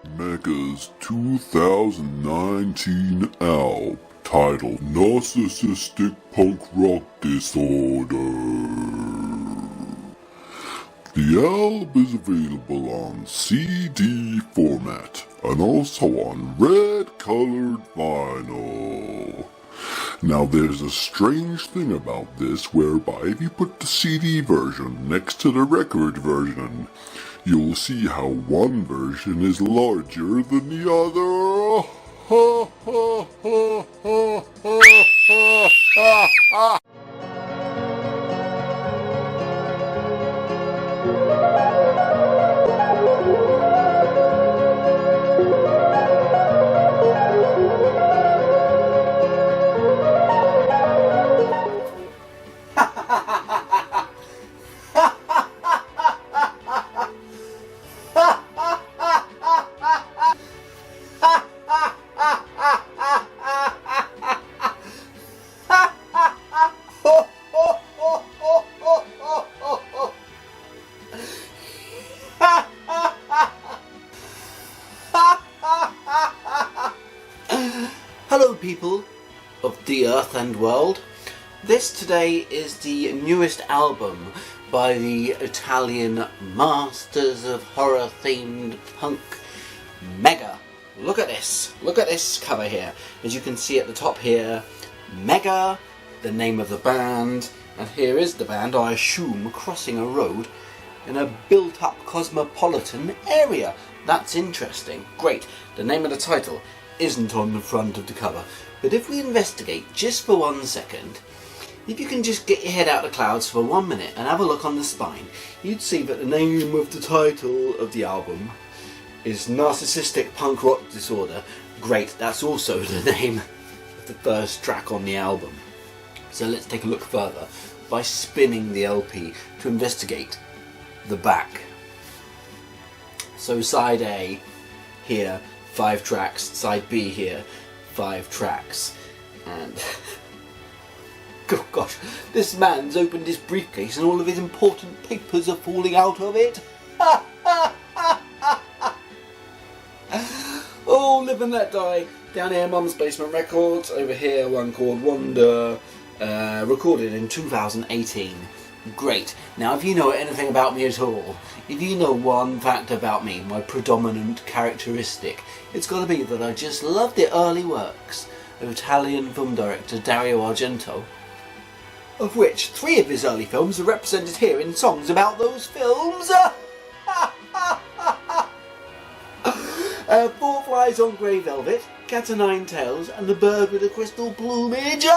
Mega's 2019 album titled Narcissistic Punk Rock Disorder. The album is available on CD format and also on red-colored vinyl. Now there's a strange thing about this whereby if you put the CD version next to the record version, you'll see how one version is larger than the other. Hello people of the earth and world. This today is the newest album by the Italian masters of horror themed punk, Mega. Look at this cover here. As you can see at the top here, Mega, the name of the band, and here is the band, I assume, crossing a road in a built-up cosmopolitan area. That's interesting. Great. The name of the title isn't on the front of the cover, but if we investigate just for 1 second, if you can just get your head out of the clouds for 1 minute and have a look on the spine, you'd see that the name of the title of the album is Narcissistic Punk Rock Disorder. Great, that's also the name of the first track on the album. So let's take a look further by spinning the LP to investigate the back. So side A here, 5 tracks, side B here, 5 tracks, and oh gosh, this man's opened his briefcase and all of his important papers are falling out of it. Oh, live and let die. Down here, Mum's Basement Records, over here, One Chord Wonder, recorded in 2018. Great. Now if you know anything about me at all, if you know one fact about me, my predominant characteristic, it's got to be that I just love the early works of Italian film director Dario Argento, of which 3 of his early films are represented here in songs about those films. 4 Flies on Grey Velvet, Cat o' Nine Tails, and The Bird with a Crystal Plumage.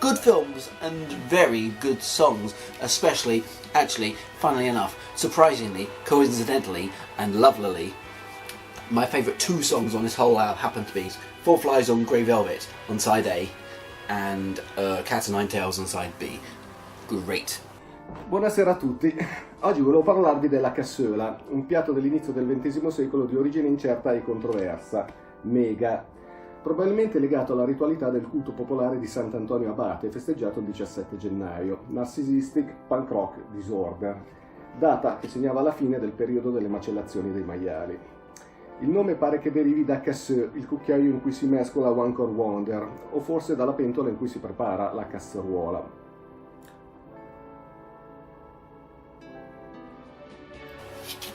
Good films and very good songs, especially, actually, funnily enough, surprisingly, coincidentally, and lovelily, my favourite 2 songs on this whole album happen to be 4 Flies on Grey Velvet on side A and Cat o' Nine Tails on side B. Great. Buonasera a tutti. Oggi volevo parlarvi della cassola, un piatto dell'inizio del XX secolo di origine incerta e controversa, Mega, probabilmente legato alla ritualità del culto popolare di Sant'Antonio Abate, festeggiato il 17 gennaio, Narcissistic Punk Rock Disorder, data che segnava la fine del periodo delle macellazioni dei maiali. Il nome pare che derivi da casseux, il cucchiaio in cui si mescola One Chord Wonder, o forse dalla pentola in cui si prepara la casseruola.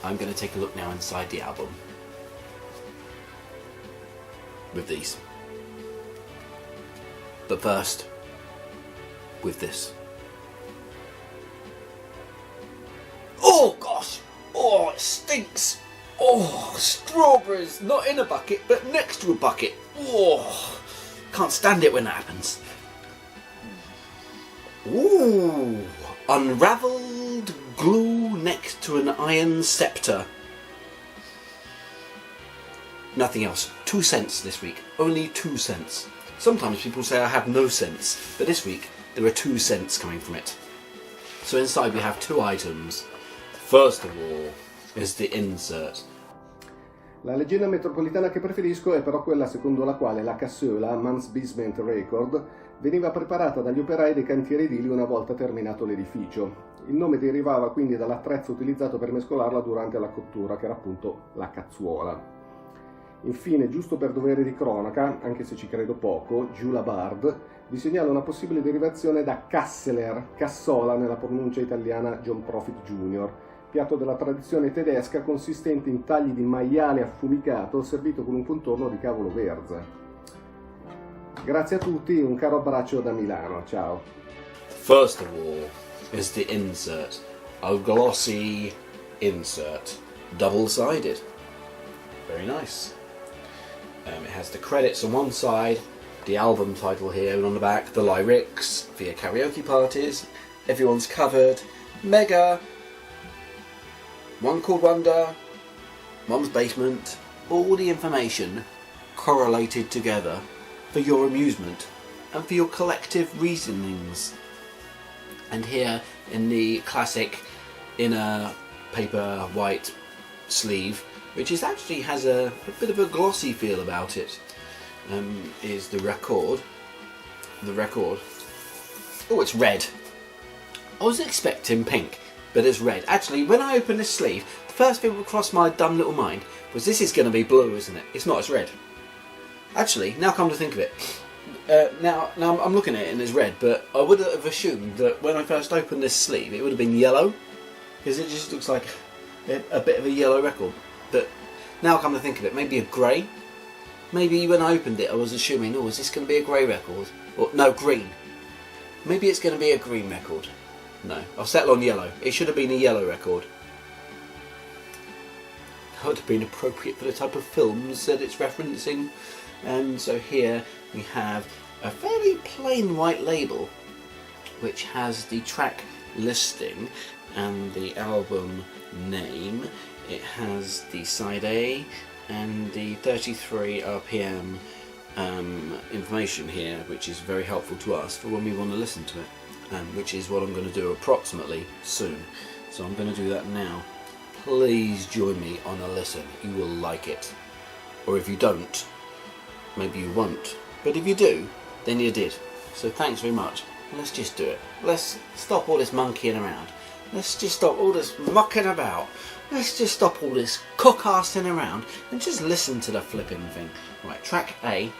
I'm going to take a look now inside the album with these. But first, with this. Oh gosh! Oh, it stinks! Oh, strawberries! Not in a bucket, but next to a bucket. Oh, can't stand it when that happens. Ooh, unravelled glue next to an iron scepter. Nothing else. 2 cents this week. Only 2 cents. Sometimes people say I have no sense, but this week there are 2 cents coming from it. So inside we have 2 items. First of all is the insert. La leggenda metropolitana che preferisco è però quella secondo la quale la cassola, Mans Basement Record, veniva preparata dagli operai dei cantieri edili una volta terminato l'edificio. Il nome derivava quindi dall'attrezzo utilizzato per mescolarla durante la cottura, che era appunto la cazzuola. Infine, giusto per dovere di cronaca, anche se ci credo poco, Giula Bard vi segnala una possibile derivazione da Kasseler, cassola nella pronuncia italiana John Profit Jr., piatto della tradizione tedesca consistente in tagli di maiale affumicato servito con un contorno di cavolo verza. Grazie a tutti, un caro abbraccio da Milano, ciao. First of all is the insert, a glossy insert, double-sided. Very nice. It has the credits on one side, the album title here, and on the back the lyrics for your karaoke parties. Everyone's covered. Mega, One Chord Wonder, Mum's Basement, all the information correlated together for your amusement and for your collective reasonings. And here in the classic inner paper white sleeve, which is actually has a bit of a glossy feel about it, is the record. The record. Oh, it's red. I was expecting pink, but it's red. Actually, when I opened this sleeve, the first thing that crossed my dumb little mind was this is going to be blue, isn't it? It's not, it's red. Actually, now come to think of it, now I'm looking at it and it's red, but I would have assumed that when I first opened this sleeve it would have been yellow, because it just looks like a bit of a yellow record. But now come to think of it, maybe a grey. Maybe when I opened it I was assuming, oh, is this going to be a grey record? Or no, green. Maybe it's going to be a green record. No, I'll settle on yellow. It should have been a yellow record. That would have been appropriate for the type of films that it's referencing. And so here we have a fairly plain white label which has the track listing and the album name. It has the side A and the 33 RPM information here, which is very helpful to us for when we want to listen to it, which is what I'm going to do approximately soon. So I'm going to do that now. Please join me on a listen. You will like it. Or if you don't, maybe you won't. But if you do, then you did. So thanks very much. Let's just do it. Let's stop all this monkeying around. Let's just stop all this mucking about. Let's just stop all this cock-assing around and just listen to the flipping thing. Right, track A.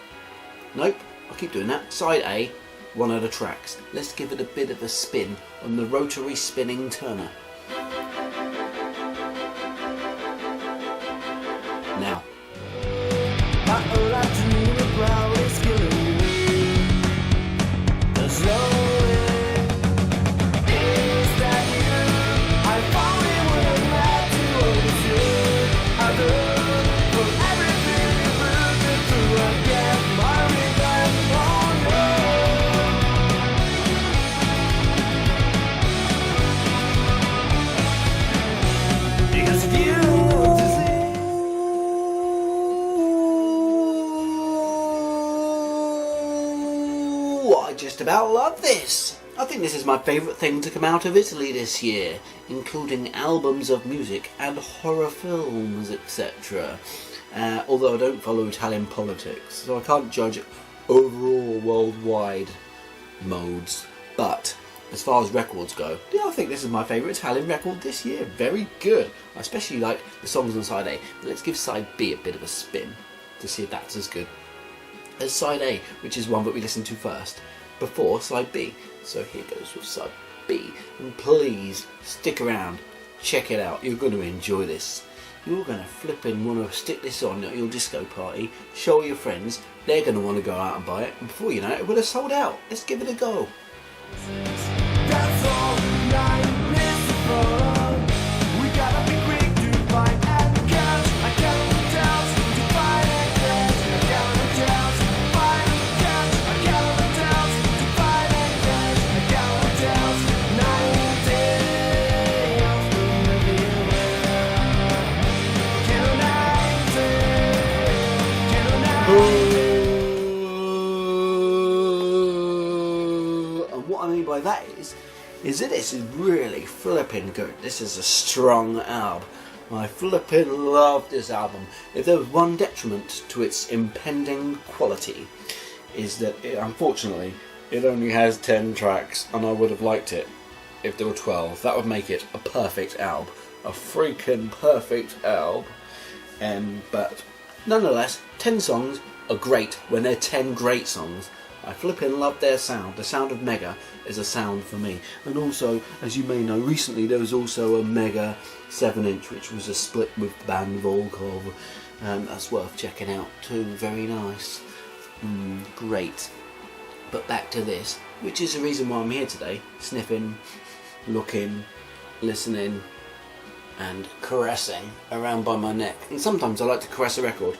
Nope, I'll keep doing that. Side A, one of the tracks. Let's give it a bit of a spin on the rotary spinning turner. Now. I just about love this. I think this is my favourite thing to come out of Italy this year, including albums of music and horror films, etc. Although I don't follow Italian politics, so I can't judge overall worldwide modes. But as far as records go, yeah, I think this is my favourite Italian record this year. Very good. I especially like the songs on side A. But let's give side B a bit of a spin to see if that's as good as side A, which is one that we listened to first, before side B. So here goes with side B. And please stick around, check it out. You're going to enjoy this. You're going to flipping want to stick this on at your disco party, show your friends. They're going to want to go out and buy it, and before you know it, it will have sold out. Let's give it a go. That's all I miss for. We gotta be quick to find and catch. I can't tell to find and catch. I can't tell to find and catch. I can't tell to find and catch. I can't tell 9 days from everywhere. Can I And what I mean by that is that this is really flipping good. This is a strong album. I flipping love this album. If there was one detriment to its impending quality, is that unfortunately it only has 10 tracks, and I would have liked it if there were 12. That would make it a perfect album. A freaking perfect album. But nonetheless, 10 songs are great when they're 10 great songs. I flipping love their sound. The sound of Mega is a sound for me. And also, as you may know, recently there was also a Mega 7-inch, which was a split with the band Volkov. That's worth checking out too. Very nice. Great. But back to this, which is the reason why I'm here today. Sniffing, looking, listening, and caressing around by my neck. And sometimes I like to caress a record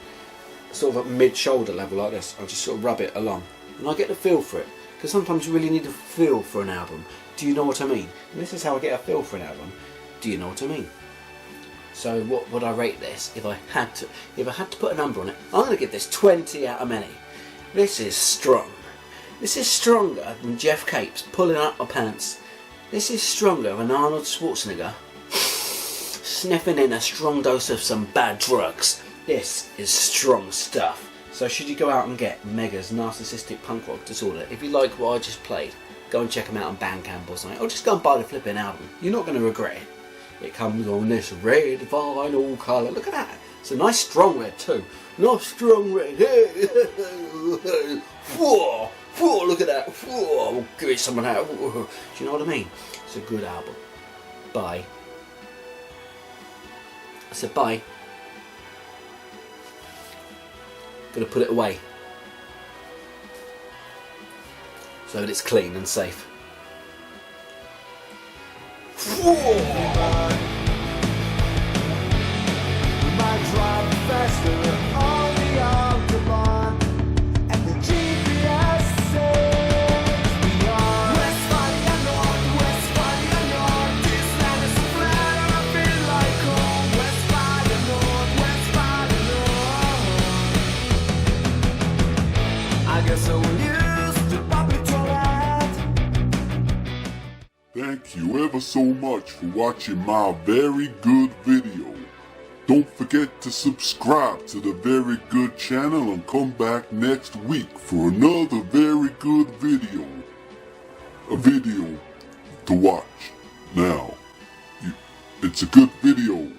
sort of at mid-shoulder level like this. I'll just sort of rub it along. And I get the feel for it, because sometimes you really need a feel for an album. Do you know what I mean? And this is how I get a feel for an album. Do you know what I mean? So what would I rate this if I had to put a number on it? I'm going to give this 20 out of many. This is strong. This is stronger than Jeff Capes pulling up my pants. This is stronger than Arnold Schwarzenegger sniffing in a strong dose of some bad drugs. This is strong stuff. So should you go out and get Mega's Narcissistic Punk Rock Disorder, if you like what I just played, go and check them out on Bandcamp or something, or just go and buy the flipping album. You're not going to regret it. It comes on this red vinyl colour. Look at that. It's a nice strong red too. Nice strong red. Whoa, whoa, look at that. Whoa, we'll give it some of that. Do you know what I mean? It's a good album. Bye. I said bye. Gonna put it away so that it's clean and safe. Thank you ever so much for watching my very good video. Don't forget to subscribe to the Very Good channel and come back next week for another very good video. A video to watch. Now, it's a good video.